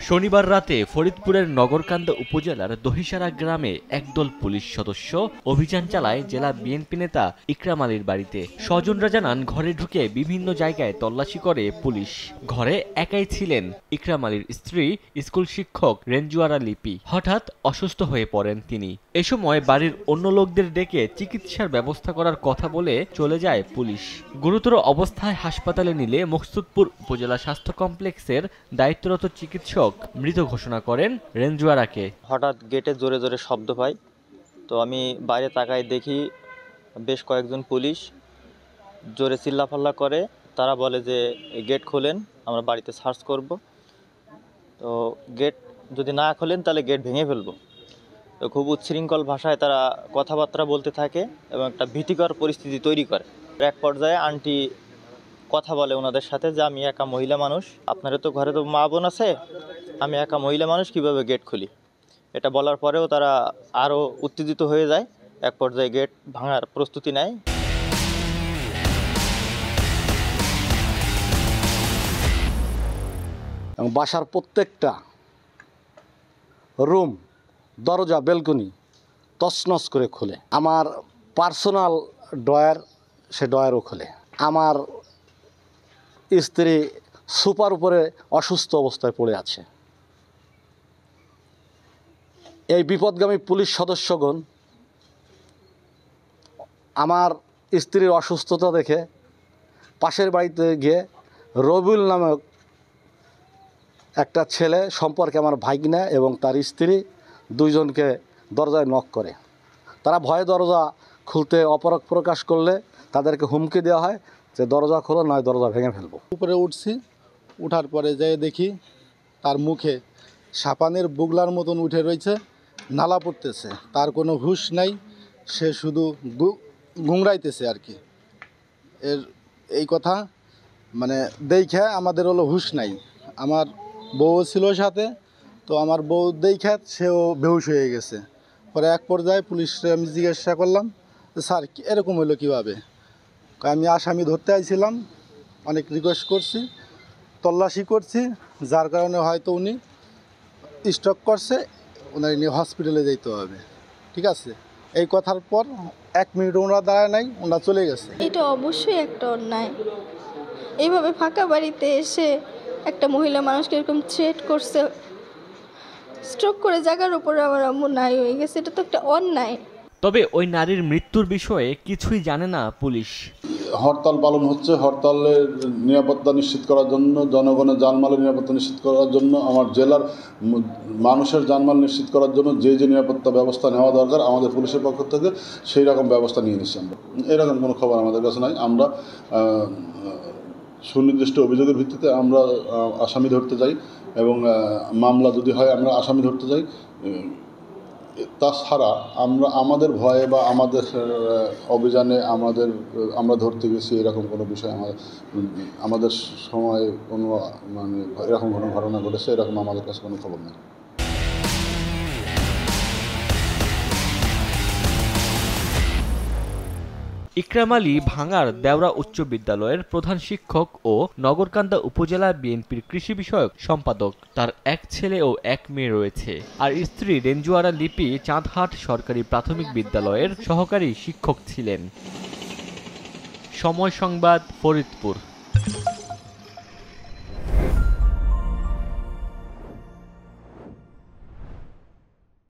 শনিবার রাতে ফরিদপুরের নগরকান্দা উপজেলার দহিসারা গ্রামে একদল পুলিশ সদস্য অভিযান চালায় জেলা বিএনপি নেতা ইকরাম আলীর বাড়িতে। স্বজনরা জানান, ঘরে ঢুকে বিভিন্ন জায়গায় তল্লাশি করে পুলিশ। ঘরে একাই ছিলেন ইকরাম আলীর স্ত্রী স্কুল শিক্ষক রেঞ্জুয়ারা লিপি। হঠাৎ অসুস্থ হয়ে পড়েন তিনি। এ সময় বাড়ির অন্য লোকদের ডেকে চিকিৎসার ব্যবস্থা করার কথা বলে চলে যায় পুলিশ। গুরুতর অবস্থায় হাসপাতালে নিলে মকসুদপুর উপজেলা স্বাস্থ্য কমপ্লেক্সের দায়িত্বরত চিকিৎসক মৃত ঘোষণা করেন রেঞ্জুয়ারাকে। হঠাৎ গেটে জোরে জোরে শব্দ পাই, তো আমি বাইরে তাকাই, দেখি বেশ কয়েকজন পুলিশ জোরে চিল্লাফাল্লা করে। তারা বলে যে গেট খোলেন, আমরা বাড়িতে সার্চ করব। তো গেট যদি না খোলেন তাহলে গেট ভেঙে ফেলবো। তো খুব উচ্ছৃঙ্খল ভাষায় তারা কথাবার্তা বলতে থাকে এবং একটা ভীতিকর পরিস্থিতি তৈরি করে। এক পর্যায়ে আন্টি কথা বলে ওনাদের সাথে যে আমি একা মহিলা মানুষ, আপনারা তো ঘরে তো মা বোন আছে, আমি একা মহিলা মানুষ কিভাবে গেট খুলি। এটা বলার পরেও তারা আরও উত্তেজিত হয়ে যায়। এক পর্যায়ে গেট ভাঙার প্রস্তুতি নেয়। বাসার প্রত্যেকটা রুম, দরজা, বেলকনি তছনছ করে খোলে। আমার পার্সোনাল ড্রয়ার, সে ড্রয়ারও খোলে। আমার স্ত্রী সুপার উপরে অসুস্থ অবস্থায় পড়ে আছে। এই বিপদগামী পুলিশ সদস্যগণ আমার স্ত্রীর অসুস্থতা দেখে পাশের বাড়িতে গিয়ে রবিউল নামক একটা ছেলে সম্পর্কে আমার ভাগ্নে এবং তার স্ত্রী দুইজনকে দরজায় নক করে। তারা ভয়ে দরজা খুলতে অপরাগ প্রকাশ করলে তাদেরকে হুমকি দেওয়া হয় যে দরজা খোলো, নয় দরজা ভেঙে ফেলবো। উপরে উঠছি, উঠার পরে যেয়ে দেখি তার মুখে সাপানের বুগলার মতন উঠে রয়েছে, নালা পড়তেছে, তার কোনো হুঁশ নাই, সে শুধু গুংড়াইতেছে আর কি। এই কথা মানে দেখে আমাদের হলো হুঁশ নাই। আমার বউ ছিল সাথে, তো আমার বউ দেখে সেও বেহুশ হয়ে গেছে। পরে এক পর্যায়ে পুলিশে আমি জিজ্ঞাসা করলাম, স্যার এরকম হলো কীভাবে? আমি আসামি ধরতে আইছিলাম, অনেক রিকোয়েস্ট করছি, তল্লাশি করছি, যার কারণে হয়তো উনি স্ট্রোক করছে, ওনার নিয়ে হসপিটালে যেতে হবে। ঠিক আছে, এই কথার পর 1 মিনিট ওনারা দাঁড়ায় নাই, ওনারা চলে গেছে। এটা অবশ্যই একটা অন্যায়। এইভাবে ফাঁকা বাড়িতে এসে একটা মহিলা মানুষকে এরকম থ্রেট করছে, স্ট্রোক করে জায়গার উপরে আমার আম্মু নাই হয়ে গেছে, এটা তো একটা অন্যায়। তবে ওই নারীর মৃত্যুর বিষয়ে কিছুই জানে না পুলিশ। হরতাল পালন হচ্ছে, হরতালের নিরাপত্তা নিশ্চিত করার জন্য, জনগণের জানমালের নিরাপত্তা নিশ্চিত করার জন্য, আমার জেলার মানুষের জানমাল নিশ্চিত করার জন্য যে যে নিরাপত্তা ব্যবস্থা নেওয়া দরকার আমাদের পুলিশের পক্ষ থেকে সেই রকম ব্যবস্থা নিয়ে নিচ্ছি আমরা। এরকম কোনো খবর আমাদের কাছে নাই। আমরা সুনির্দিষ্ট অভিযোগের ভিত্তিতে আমরা আসামি ধরতে যাই এবং মামলা যদি হয় আমরা আসামি ধরতে যাই। তাছাড়া আমরা আমাদের ভয়ে বা আমাদের অভিযানে আমরা ধরতে গেছি এরকম কোনো বিষয় আমাদের সময় কোনো মানে এরকম কোনো ঘটনা ঘটেছে এরকম আমাদের কাছে কোনো খবর নেই। ইকরাম আলী ভাঙ্গার দেওরা উচ্চ বিদ্যালয়ের প্রধান শিক্ষক ও নগরকান্দা উপজেলা বিএনপির কৃষি বিষয়ক সম্পাদক। তার এক ছেলে ও এক মেয়ে রয়েছে। আর স্ত্রী রেঞ্জুয়ারা লিপি চাঁদহাট সরকারি প্রাথমিক বিদ্যালয়ের সহকারী শিক্ষক ছিলেন। সময় সংবাদ, ফরিদপুর।